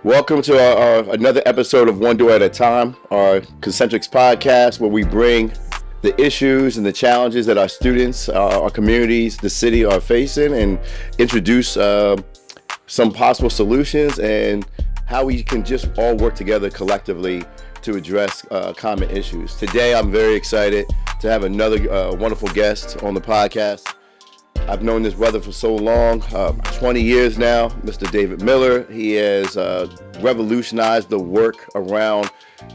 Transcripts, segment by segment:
Welcome to another episode of One Door at a Time, our Concentrics podcast, where we bring the issues and the challenges that our students, our communities, the city are facing, and introduce some possible solutions and how we can just all work together collectively to address common issues. Today, I'm very excited to have another wonderful guest on the podcast. I've known this brother for so long, 20 years now, Mr. David Miller. He has revolutionized the work around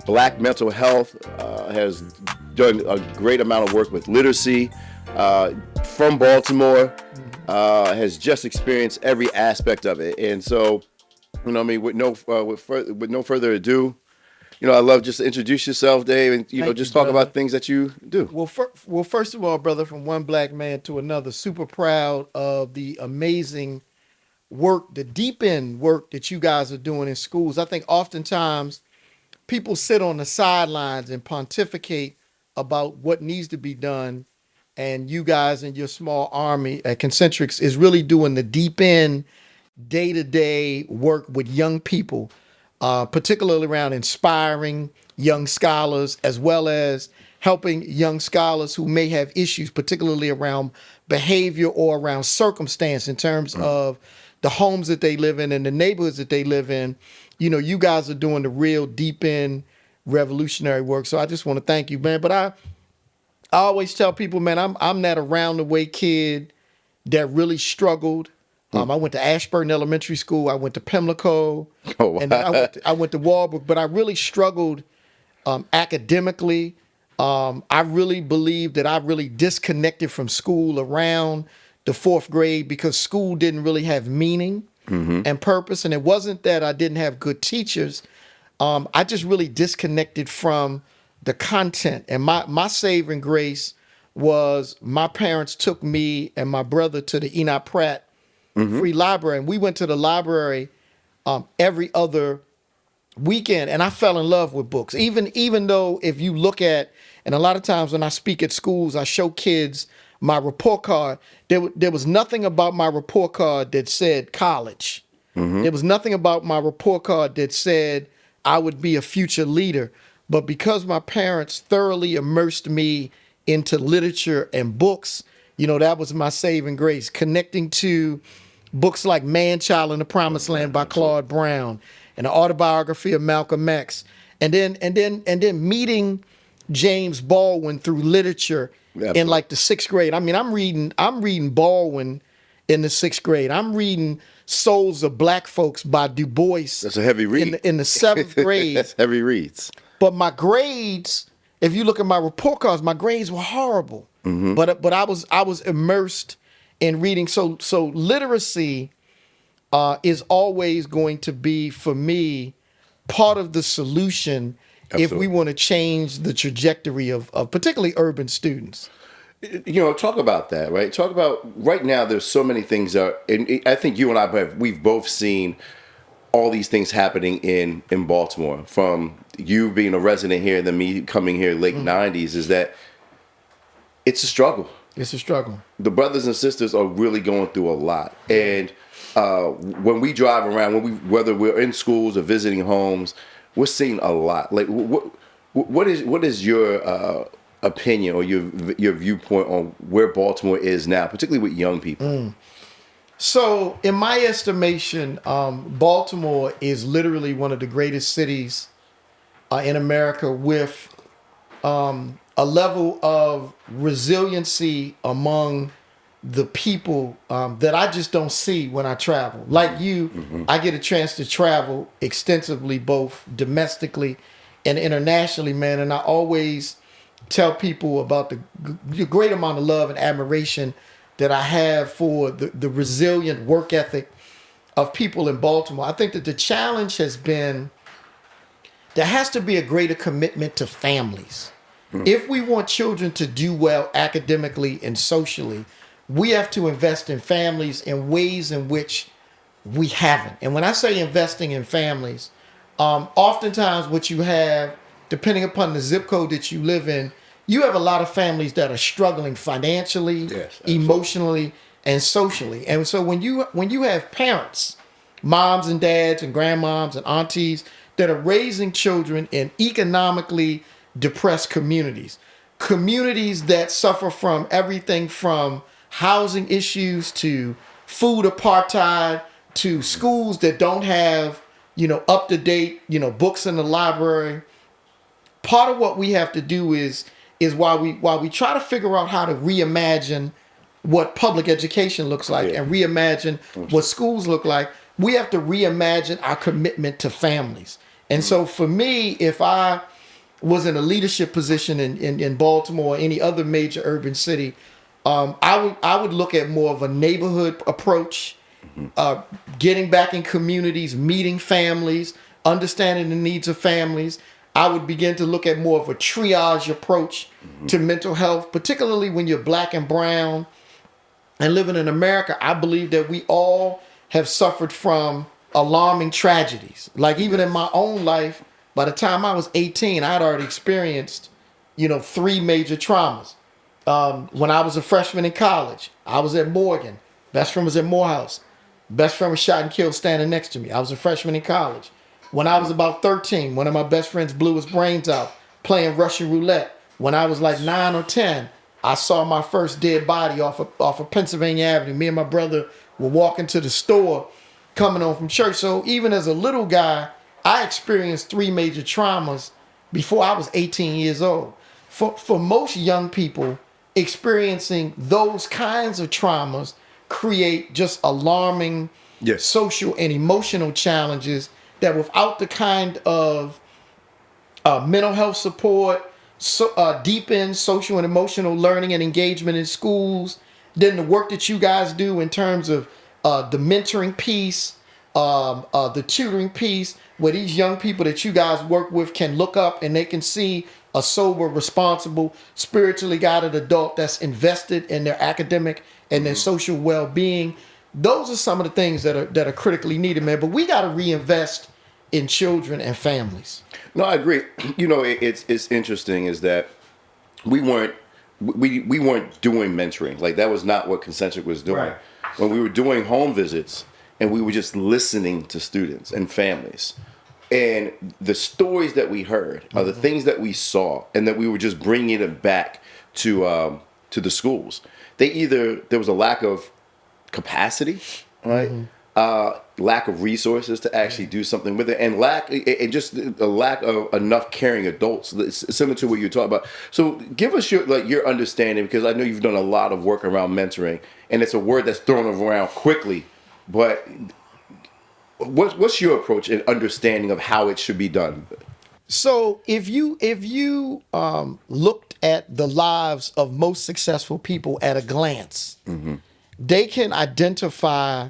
Black mental health, has done a great amount of work with literacy, from Baltimore, has just experienced every aspect of it. And so, with no further ado, I love just to introduce yourself, Dave, and just talk about things that you do. Well, first of all, brother, from one black man to another, super proud of the amazing work, the deep end work that you guys are doing in schools. I think oftentimes people sit on the sidelines and pontificate about what needs to be done, and you guys and your small army at Concentrics is really doing the deep end, day-to-day work with young people, particularly around inspiring young scholars, as well as helping young scholars who may have issues, particularly around behavior or around circumstance in terms of the homes that they live in and the neighborhoods that they live in. You guys are doing the real deep end revolutionary work. So I just want to thank you, man. But I always tell people, man, I'm that around the way kid that really struggled. I went to Ashburn Elementary School. I went to Pimlico, and then I went to Walbrook. But I really struggled academically. I really believe that I really disconnected from school around the fourth grade because school didn't really have meaning and purpose. And it wasn't that I didn't have good teachers. I just really disconnected from the content. And my saving grace was my parents took me and my brother to the Enoch Pratt Free Library. And we went to the library every other weekend, and I fell in love with books. Even though if you look at, and a lot of times when I speak at schools, I show kids my report card. There was nothing about my report card that said college. There was nothing about my report card that said I would be a future leader. But because my parents thoroughly immersed me into literature and books, that was my saving grace. Connecting to books like Man, Child in the Promised Land by Claude Brown, and the autobiography of Malcolm X, and then meeting James Baldwin through literature in like the sixth grade. I mean, I'm reading Baldwin in the sixth grade. I'm reading Souls of Black Folks by Du Bois. That's a heavy read. In the seventh grade. That's heavy reads. But my grades, if you look at my report cards, my grades were horrible. But I was immersed in reading. So literacy is always going to be, for me, part of the solution. Absolutely. If we want to change the trajectory of particularly urban students. Talk about that, right? Talk about right now. There's so many things and I think you and we've both seen all these things happening in Baltimore. From you being a resident here, and then me coming here late '90s, is that it's a struggle. It's a struggle. The brothers and sisters are really going through a lot, and when we drive around, whether we're in schools or visiting homes, we're seeing a lot. Like, what is your opinion or your viewpoint on where Baltimore is now, particularly with young people? So, in my estimation, Baltimore is literally one of the greatest cities in America, with a level of resiliency among the people that I just don't see when I travel. Like you, I get a chance to travel extensively, both domestically and internationally, man. And I always tell people about the great amount of love and admiration that I have for the resilient work ethic of people in Baltimore. I think that the challenge has been, there has to be a greater commitment to families. If we want children to do well academically and socially, we have to invest in families in ways in which we haven't. And when I say investing in families, oftentimes what you have, depending upon the zip code that you live in, you have a lot of families that are struggling financially, yes, emotionally, and socially. And so when you have parents moms and dads and grandmoms and aunties that are raising children in economically depressed communities. Communities that suffer from everything from housing issues to food apartheid to schools that don't have, up to date, books in the library. Part of what we have to do is while we try to figure out how to reimagine what public education looks like Yeah. and reimagine what schools look like, we have to reimagine our commitment to families. And so for me, if I was in a leadership position in Baltimore or any other major urban city, I would look at more of a neighborhood approach, getting back in communities, meeting families, understanding the needs of families. I would begin to look at more of a triage approach to mental health, particularly when you're black and brown and living in America. I believe that we all have suffered from alarming tragedies. Like even in my own life, by the time I was 18, I had already experienced, 3 major traumas. When I was a freshman in college, I was at Morgan. Best friend was at Morehouse. Best friend was shot and killed standing next to me. I was a freshman in college. When I was about 13, one of my best friends blew his brains out playing Russian roulette. When I was like 9 or 10, I saw my first dead body off of Pennsylvania Avenue. Me and my brother were walking to the store coming home from church. So even as a little guy, I experienced 3 major traumas before I was 18 years old. For most young people, experiencing those kinds of traumas create just alarming Yes. social and emotional challenges that without the kind of mental health support, deepen social and emotional learning and engagement in schools, then the work that you guys do in terms of the mentoring piece, the tutoring piece, where these young people that you guys work with can look up and they can see a sober, responsible, spiritually guided adult that's invested in their academic and their social well-being. Those are some of the things that are critically needed, man. But we got to reinvest in children and families. No, I agree. It's interesting is that we weren't doing mentoring. Like that was not what Concentric was doing. Right. When we were doing home visits and we were just listening to students and families. And the stories that we heard are the things that we saw, and that we were just bringing it back to the schools. There was a lack of capacity, right? Lack of resources to actually do something with it, and just a lack of enough caring adults. It's similar to what you're talking about. So give us your understanding, because I know you've done a lot of work around mentoring, and it's a word that's thrown around quickly, but what's your approach and understanding of how it should be done? So if you looked at the lives of most successful people at a glance, they can identify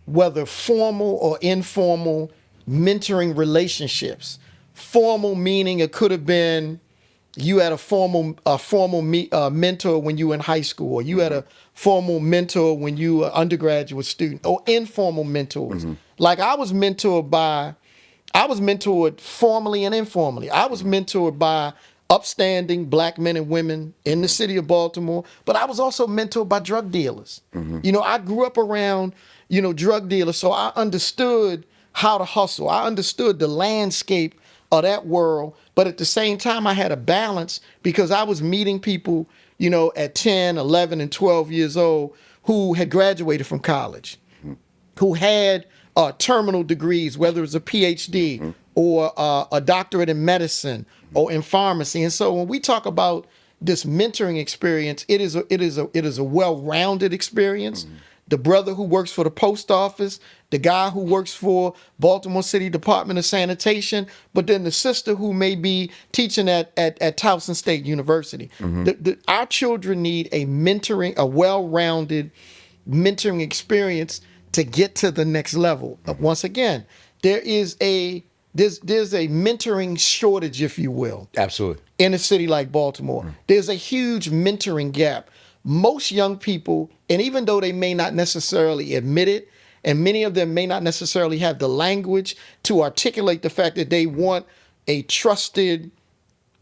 whether formal or informal mentoring relationships. Formal meaning it could have been you had a formal mentor when you were in high school, or you had a formal mentor when you were undergraduate student, or informal mentors. Like I was mentored formally and informally. I was mentored by upstanding black men and women in the city of Baltimore, but I was also mentored by drug dealers. I grew up around, drug dealers, so I understood how to hustle. I understood the landscape of that world, but at the same time, I had a balance because I was meeting people, at 10, 11, and 12 years old who had graduated from college, who had terminal degrees, whether it was a PhD or a doctorate in medicine or in pharmacy. And so when we talk about this mentoring experience, it is a well-rounded experience. The brother who works for the post office, the guy who works for Baltimore City Department of Sanitation, but then the sister who may be teaching at Towson State University. Our children need a well-rounded mentoring experience to get to the next level. Once again, there's a mentoring shortage, if you will. Absolutely. In a city like Baltimore. There's a huge mentoring gap. Most young people, and even though they may not necessarily admit it, and many of them may not necessarily have the language to articulate the fact that they want a trusted,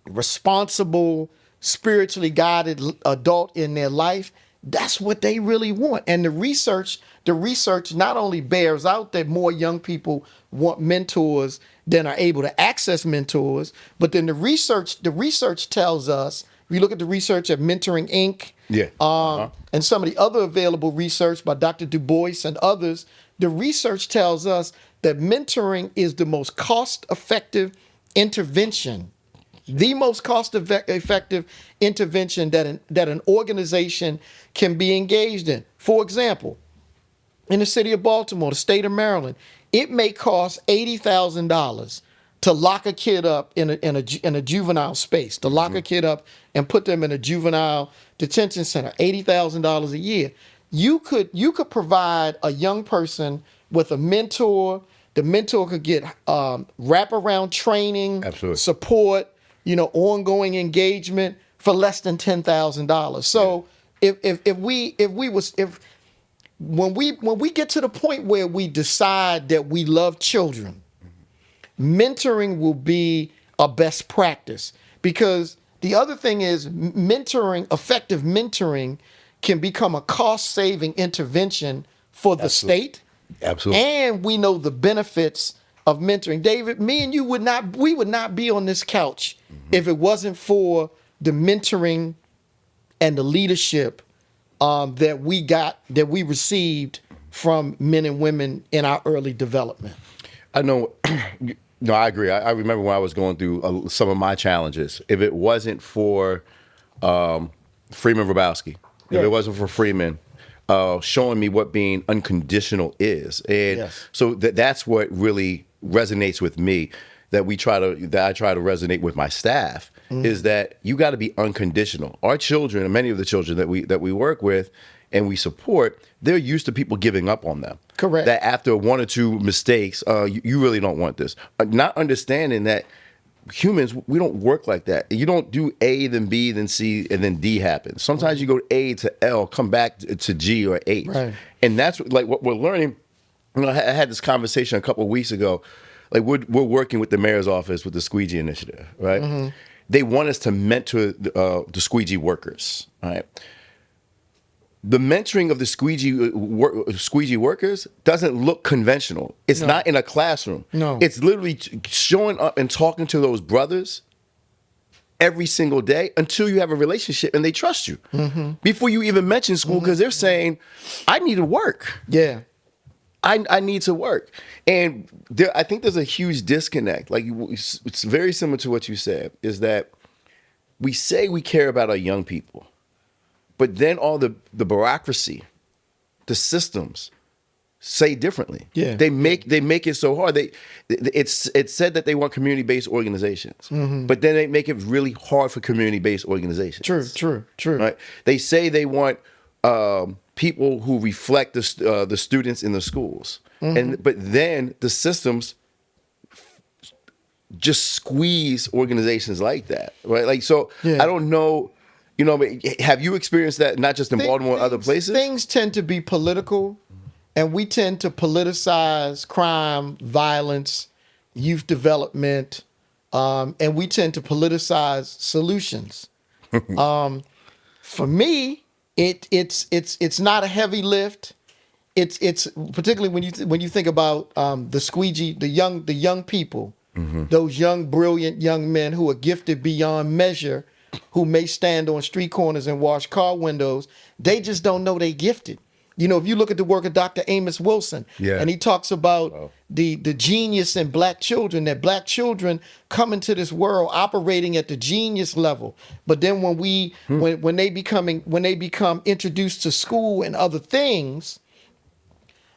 responsible, spiritually guided adult in their life, That's what they really want. And the research not only bears out that more young people want mentors than are able to access mentors, but then the research tells us, if you look at the research at Mentoring Inc. Yeah. And some of the other available research by Dr. Du Bois and others, the research tells us that mentoring is the most cost-effective intervention, the most cost-effective intervention that an organization can be engaged in. For example, in the city of Baltimore, the state of Maryland, it may cost $80,000 to lock a kid up in a juvenile space, to lock a kid up and put them in a juvenile detention center. $80,000 a year. You could provide a young person with a mentor. The mentor could get wraparound training, Absolutely. support, ongoing engagement for less than $10,000. So when we get to the point where we decide that we love children, mentoring will be a best practice, because the other thing is effective mentoring can become a cost-saving intervention for the state. Absolutely. And we know the benefits of mentoring. David, me and you would not be on this couch if it wasn't for the mentoring and the leadership that we received from men and women in our early development. I know. No, I agree. I remember when I was going through some of my challenges. If it wasn't for Freeman Rabowski, if it wasn't for Freeman showing me what being unconditional is, and so that's what really resonates with me. That I try to resonate with my staff is that you got to be unconditional. Our children, and many of the children that we work with and we support, they're used to people giving up on them. Correct. That after one or two mistakes, you really don't want this. Not understanding that humans, we don't work like that. You don't do A, then B, then C, and then D happens. Sometimes you go A to L, come back to G or H. Right. And that's what we're learning. I had this conversation a couple of weeks ago. Like we're working with the mayor's office with the Squeegee Initiative, right? Mm-hmm. They want us to mentor the Squeegee workers, right? The mentoring of the squeegee workers doesn't look conventional. It's not in a classroom. No. It's literally showing up and talking to those brothers every single day until you have a relationship and they trust you. Mm-hmm. Before you even mention school, because they're saying, I need to work. Yeah. I need to work. And I think there's a huge disconnect. Like it's very similar to what you said, is that we say we care about our young people. But then all the bureaucracy, the systems say differently. Yeah. They make it so hard. It's said that they want community-based organizations, but then they make it really hard for community-based organizations. True. Right? They say they want people who reflect the students in the schools, but then the systems just squeeze organizations like that, right? Like so, I don't know. Have you experienced that not just in Baltimore, other places? Things tend to be political, and we tend to politicize crime, violence, youth development, and we tend to politicize solutions. For me, it's not a heavy lift. It's particularly when you think about the squeegee, the young people, those young, brilliant young men who are gifted beyond measure, who may stand on street corners and wash car windows. They just don't know they gifted. If you look at the work of Dr. Amos Wilson, and he talks about the genius in black children, that black children come into this world operating at the genius level. But then when they become introduced to school and other things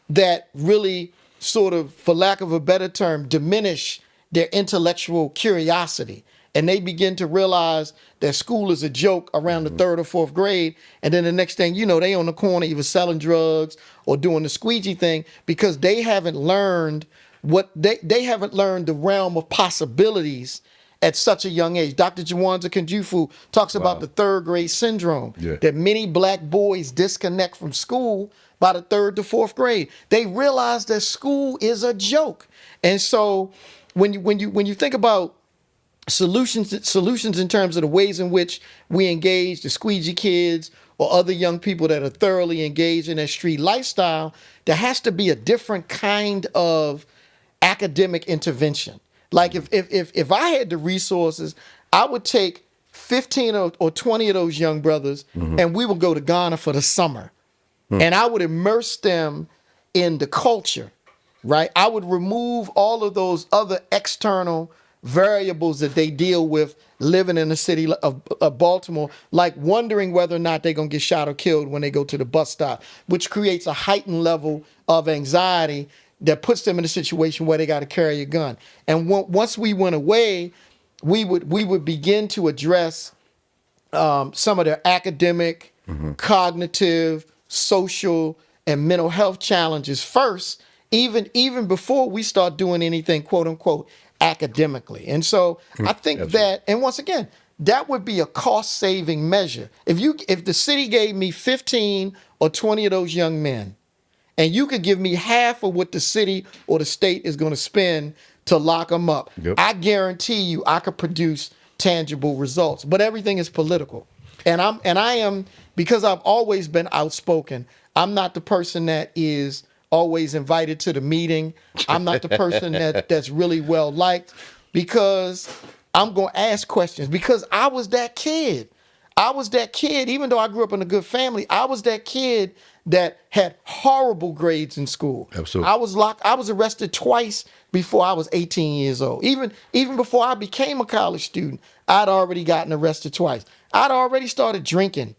that really sort of, for lack of a better term, diminish their intellectual curiosity. And they begin to realize that school is a joke around the third or fourth grade. And then the next thing you know, they on the corner either selling drugs or doing the squeegee thing, because they haven't learned they haven't learned the realm of possibilities at such a young age. Dr. Jawanza Kanjufu talks about the third grade syndrome, that many black boys disconnect from school by the third to fourth grade. They realize that school is a joke. And so when you think about solutions in terms of the ways in which we engage the squeegee kids or other young people that are thoroughly engaged in that street lifestyle, there has to be a different kind of academic intervention. Like if I had the resources, I would take 15 or 20 of those young brothers and we would go to Ghana for the summer. And I would immerse them in the culture, right? I would remove all of those other external variables that they deal with living in the city of Baltimore, like wondering whether or not they're going to get shot or killed when they go to the bus stop, which creates a heightened level of anxiety that puts them in a situation where they got to carry a gun. And once we went away, we would begin to address some of their academic, cognitive, social, and mental health challenges first, even before we start doing anything quote unquote academically. And so I think that, and once again, that would be a cost saving measure. If the city gave me 15 or 20 of those young men, and you could give me half of what the city or the state is going to spend to lock them up, I guarantee you I could produce tangible results. But everything is political. And I am, because I've always been outspoken, I'm not the person that is always invited to the meeting. I'm not the person that's really well liked, because I'm going to ask questions, because I was that kid. Even though I grew up in a good family, I was that kid that had horrible grades in school. Absolutely. I was arrested twice before I was 18 years old. Even before I became a college student, I'd already gotten arrested twice. I'd already started drinking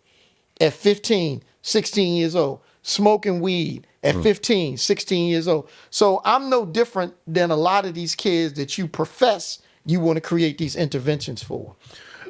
at 15, 16 years old, smoking weed at 15, 16 years old. So I'm no different than a lot of these kids that you profess you want to create these interventions for.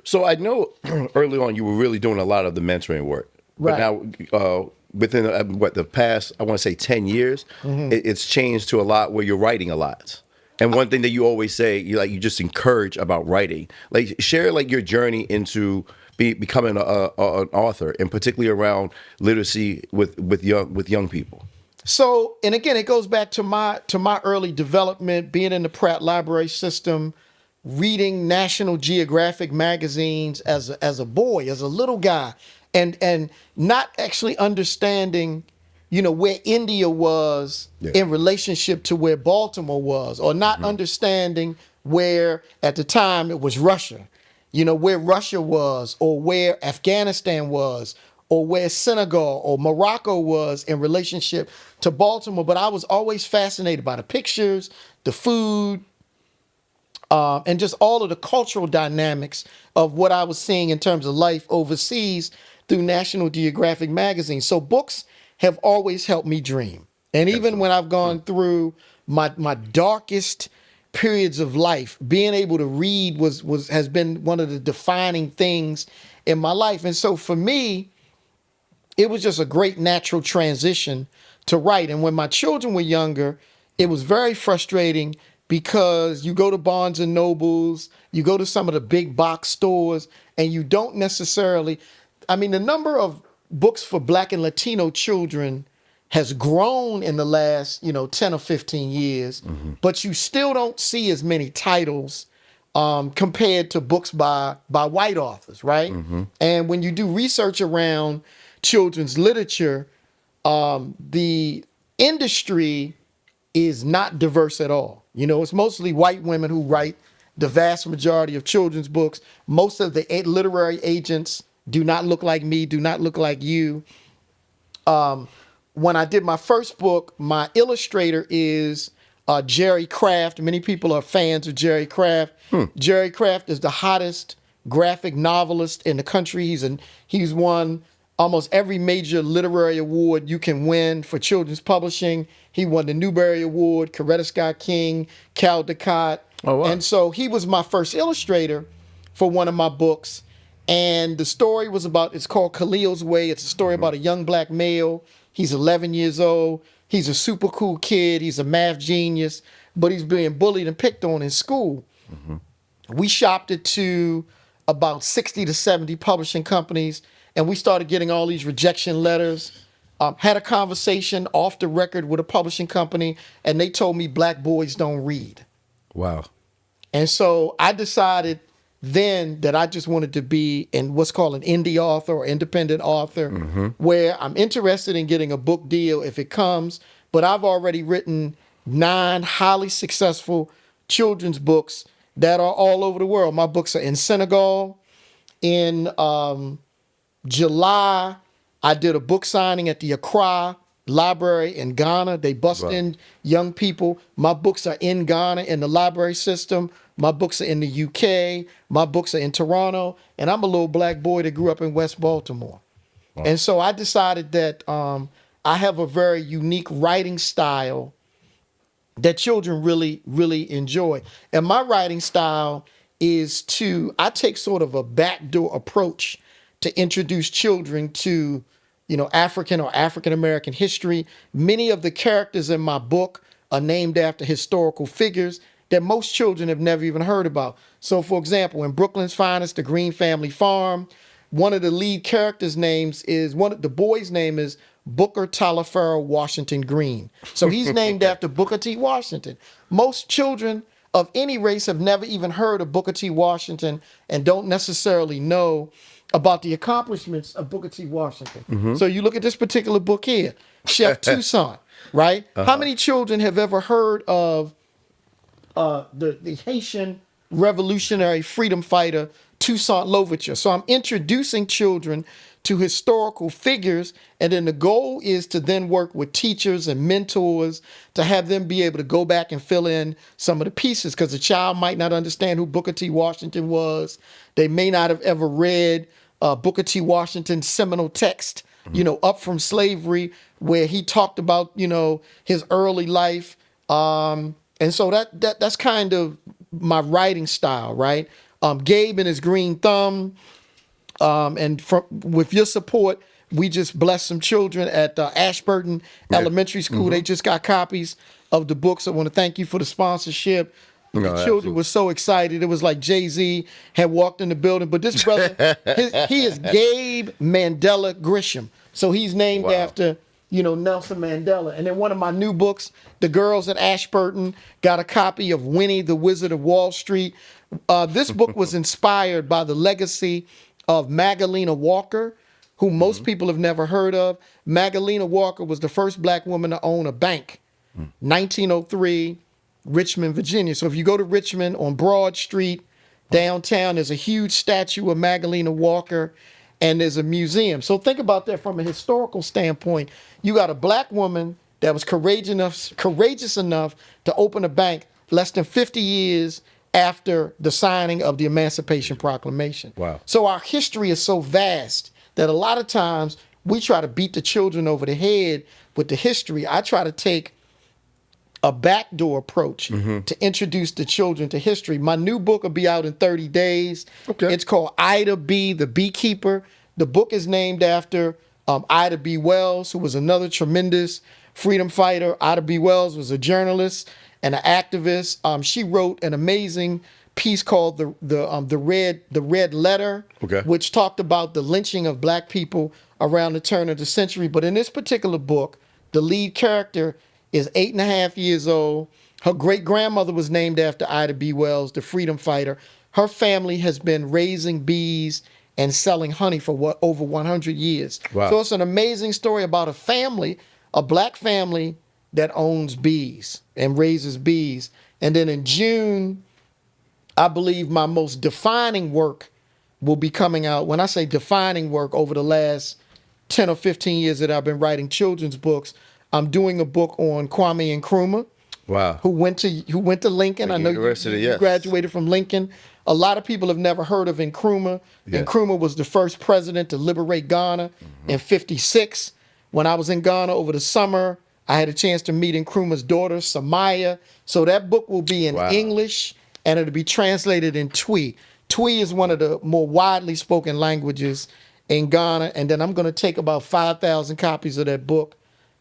So I know early on you were really doing a lot of the mentoring work. Right. But now within the past, I want to say 10 years, it's changed to a lot where you're writing a lot. And one thing that you always say, you just encourage about writing. Like, share like your journey into becoming an author, and particularly around literacy with young people. So, and again, it goes back to my early development, being in the Pratt Library system, reading National Geographic magazines as a boy, as a little guy, and not actually understanding, where India was in relationship to where Baltimore was, or not understanding where at the time it was Russia, where Russia was, or where Afghanistan was, or where Senegal or Morocco was in relationship to Baltimore. But I was always fascinated by the pictures, the food, and just all of the cultural dynamics of what I was seeing in terms of life overseas through National Geographic magazine. So books have always helped me dream. And even when I've gone through my darkest periods of life, being able to read has been one of the defining things in my life. And so for me, it was just a great natural transition to write. And when my children were younger, it was very frustrating, because you go to Barnes and Nobles, you go to some of the big box stores, and you don't necessarily, the number of books for Black and Latino children has grown in the last, 10 or 15 years, but you still don't see as many titles compared to books by white authors, right? And when you do research around children's literature, the industry is not diverse at all. It's mostly white women who write the vast majority of children's books. Most of the literary agents do not look like me, do not look like you. When I did my first book, my illustrator is Jerry Craft. Many people are fans of Jerry Craft. Jerry Craft is the hottest graphic novelist in the country. He's won almost every major literary award you can win for children's publishing. He won the Newbery Award, Coretta Scott King, Caldecott. Oh, wow. And so he was my first illustrator for one of my books. And the story it's called Khalil's Way. It's a story about a young Black male. He's 11 years old. He's a super cool kid. He's a math genius, but he's being bullied and picked on in school. We shopped it to about 60 to 70 publishing companies, and we started getting all these rejection letters. Had a conversation off the record with a publishing company, and they told me Black boys don't read. Wow. And so I decided then that I just wanted to be in what's called an indie author or independent author, where I'm interested in getting a book deal if it comes, but I've already written 9 highly successful children's books that are all over the world. My books are in Senegal. In July, I did a book signing at the Accra Library in Ghana. They bust in young people. My books are in Ghana in the library system. My books are in the UK. My books are in Toronto. And I'm a little black boy that grew up in West Baltimore. And so I decided that I have a very unique writing style that children really, really enjoy. And my writing style is I take sort of a backdoor approach to introduce children to, African or African American history. Many of the characters in my book are named after historical figures that most children have never even heard about. So, for example, in Brooklyn's Finest, the Green Family Farm, one of the lead characters' names is the boy's name is Booker Taliaferro Washington Green. So he's named after Booker T. Washington. Most children of any race have never even heard of Booker T. Washington and don't necessarily know about the accomplishments of Booker T. Washington. So you look at this particular book here, Chef Toussaint, right? How many children have ever heard of the Haitian revolutionary freedom fighter Toussaint Louverture? So I'm introducing children to historical figures, and then the goal is to then work with teachers and mentors to have them be able to go back and fill in some of the pieces, because a child might not understand who Booker T. Washington was. They may not have ever read Booker T. Washington's seminal text, Up From Slavery, where he talked about, his early life. And so that's kind of my writing style, right? Gabe and his green thumb. With your support, we just blessed some children at Ashburton Elementary School. They just got copies of the books. I want to thank you for the sponsorship. The children were so excited. It was like Jay-Z had walked in the building. But this brother, he is Gabe Mandela Grisham. So he's named after, Nelson Mandela. And then one of my new books, the girls at Ashburton got a copy of Winnie the Wizard of Wall Street. This book was inspired by the legacy of Magdalena Walker, who most people have never heard of. Magdalena Walker was the first black woman to own a bank, 1903, Richmond, Virginia. So if you go to Richmond on Broad Street, downtown, there's a huge statue of Magdalena Walker, and there's a museum. So think about that from a historical standpoint. You got a black woman that was courageous enough to open a bank less than 50 years after the signing of the Emancipation Proclamation. Wow. So our history is so vast that a lot of times we try to beat the children over the head with the history. I try to take a backdoor approach to introduce the children to history. My new book will be out in 30 days. Okay. It's called Ida B, the Beekeeper. The book is named after Ida B. Wells, who was another tremendous freedom fighter. Ida B. Wells was a journalist and an activist. She wrote an amazing piece called the Red Letter, which talked about the lynching of black people around the turn of the century. But in this particular book, the lead character is 8.5 years old. Her great-grandmother was named after Ida B. Wells, the freedom fighter. Her family has been raising bees and selling honey for over 100 years. Wow. So it's an amazing story about a family, a black family that owns bees and raises bees. And then in June, I believe my most defining work will be coming out. When I say defining work, over the last 10 or 15 years that I've been writing children's books, I'm doing a book on Kwame Nkrumah. Wow. Who went to Lincoln. I know you graduated from Lincoln. A lot of people have never heard of Nkrumah. Yes. Nkrumah was the first president to liberate Ghana in 56. When I was in Ghana over the summer, I had a chance to meet Nkrumah's daughter, Samaya. So that book will be in English, and it'll be translated in Twi. Twi is one of the more widely spoken languages in Ghana. And then I'm going to take about 5,000 copies of that book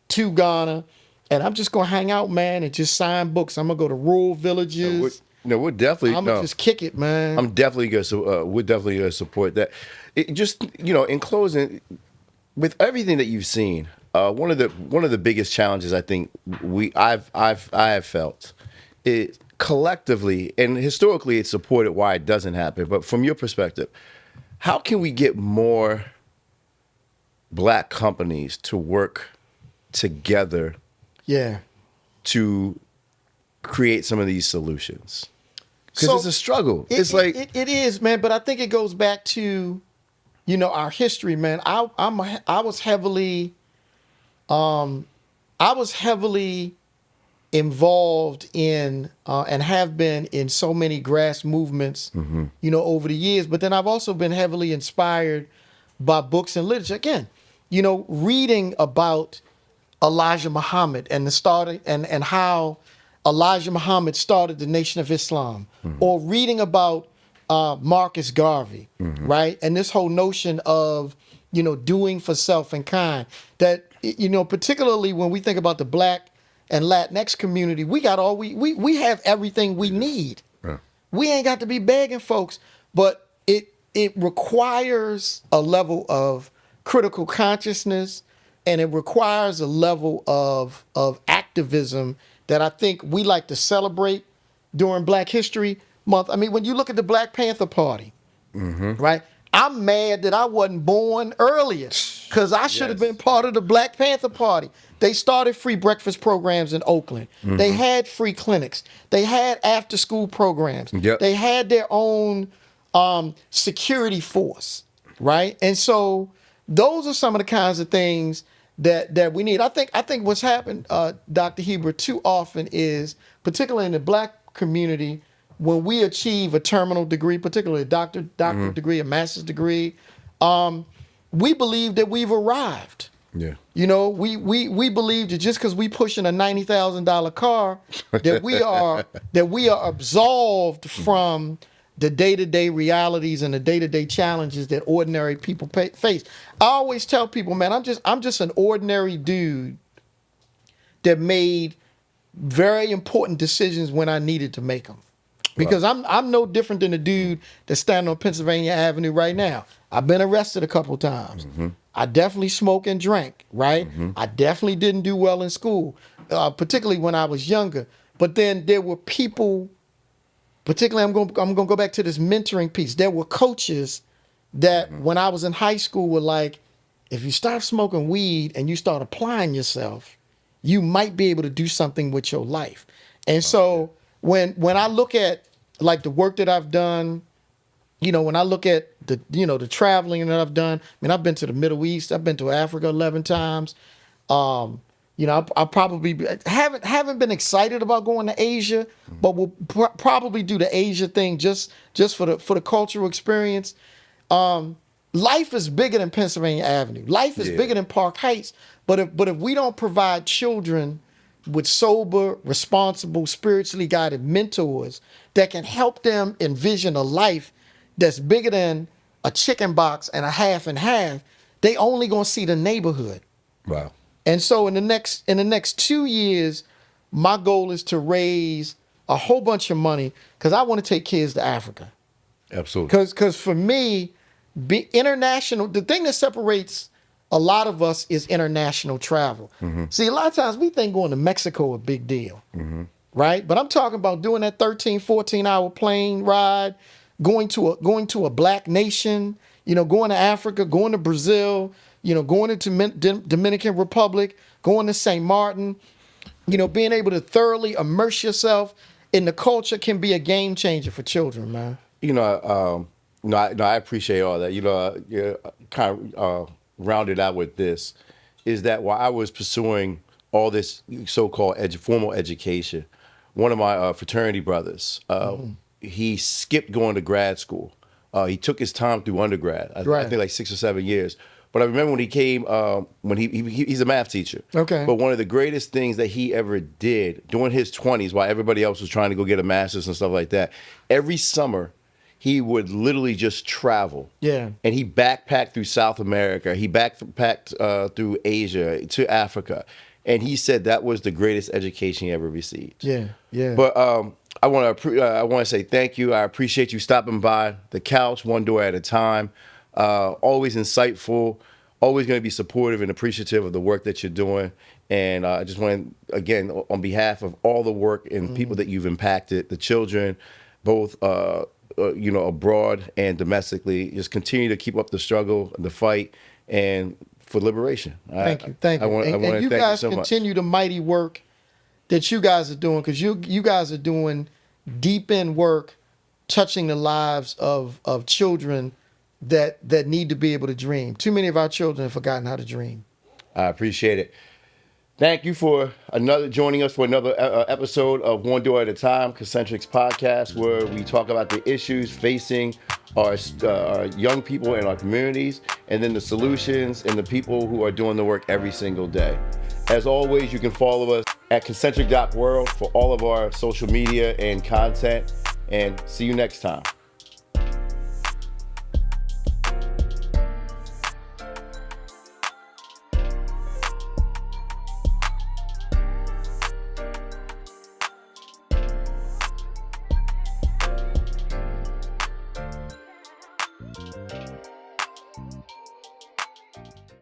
to Ghana. And I'm just going to hang out, man, and just sign books. I'm going to go to rural villages. We're definitely. I'm going to just kick it, man. I'm definitely going to, we're definitely going to support that. In closing, with everything that you've seen, one of the biggest challenges I think I have felt, it collectively, and historically it's supported why it doesn't happen, but from your perspective, how can we get more Black companies to work together Yeah. to create some of these solutions? Because So it's a struggle. It's like it is, man. But I think it goes back to, our history, man. I was heavily, I was heavily involved in and have been in so many grass movements, over the years. But then I've also been heavily inspired by books and literature. Again, reading about Elijah Muhammad and the starting and how Elijah Muhammad started the Nation of Islam, or reading about Marcus Garvey, right? And this whole notion of, doing for self and kind, that, particularly when we think about the Black and Latinx community, we got all we have everything we need. Yeah. We ain't got to be begging folks, but it requires a level of critical consciousness, and it requires a level of activism that I think we like to celebrate during Black History Month. I mean, when you look at the Black Panther Party, right? I'm mad that I wasn't born earlier, because I should have been part of the Black Panther Party. They started free breakfast programs in Oakland. They had free clinics. They had after school programs. Yep. They had their own security force, right? And so those are some of the kinds of things that we need. I think what's happened, Dr. Heiber, too often is, particularly in the Black community, when we achieve a terminal degree, particularly a doctorate degree, a master's degree, we believe that we've arrived. Yeah. We believe that just because we pushing a $90,000 car, that we are absolved from the day-to-day realities and the day-to-day challenges that ordinary people face. I always tell people, man, I'm just an ordinary dude that made very important decisions when I needed to make them. Because I'm no different than the dude that's standing on Pennsylvania Avenue right now. I've been arrested a couple times. I definitely smoked and drank, right? I definitely didn't do well in school, particularly when I was younger. But then there were people, particularly I'm going to go back to this mentoring piece. There were coaches that when I was in high school were like, if you stop smoking weed and you start applying yourself, you might be able to do something with your life. And so when I look at like the work that I've done, when I look at the traveling that I've done, I mean, I've been to the Middle East, I've been to Africa 11 times. I probably haven't been excited about going to Asia, but we'll probably do the Asia thing just for the cultural experience. Life is bigger than Pennsylvania Avenue. Life is bigger than Park Heights. But if we don't provide children with sober, responsible, spiritually guided mentors that can help them envision a life that's bigger than a chicken box and a half and half, they only gonna see the neighborhood. Wow. And so in the next 2 years, my goal is to raise a whole bunch of money, because I want to take kids to Africa. Absolutely. Because for me, international, the thing that separates a lot of us is international travel. See, a lot of times we think going to Mexico a big deal, right? But I'm talking about doing that 13, 14-hour plane ride, going to a Black nation, going to Africa, going to Brazil, going into Dominican Republic, going to St. Martin, being able to thoroughly immerse yourself in the culture can be a game changer for children, man. I appreciate all that. You're kind of rounded out with this, is that while I was pursuing all this so-called formal education, one of my fraternity brothers, he skipped going to grad school. He took his time through undergrad. I think like 6 or 7 years. But I remember when he came, when he's a math teacher. Okay. But one of the greatest things that he ever did during his 20s, while everybody else was trying to go get a master's and stuff like that, every summer he would literally just travel. Yeah. And he backpacked through South America. He backpacked through Asia to Africa. And he said that was the greatest education he ever received. Yeah, yeah. But I want to say thank you. I appreciate you stopping by the couch, one door at a time. Always insightful, always going to be supportive and appreciative of the work that you're doing. And I just want to, again, on behalf of all the work and people that you've impacted, the children, both abroad and domestically, just continue to keep up the struggle, the fight, and for liberation. Thank you. I want to you thank you guys so much. continue the mighty work that you guys are doing, because you guys are doing deep in work, touching the lives of children that need to be able to dream. Too many of our children have forgotten how to dream. I appreciate it. Thank you for joining us for another episode of One Door at a Time, Concentrics podcast, where we talk about the issues facing our young people in our communities, and then the solutions and the people who are doing the work every single day. As always, you can follow us at concentric.world for all of our social media and content, and see you next time.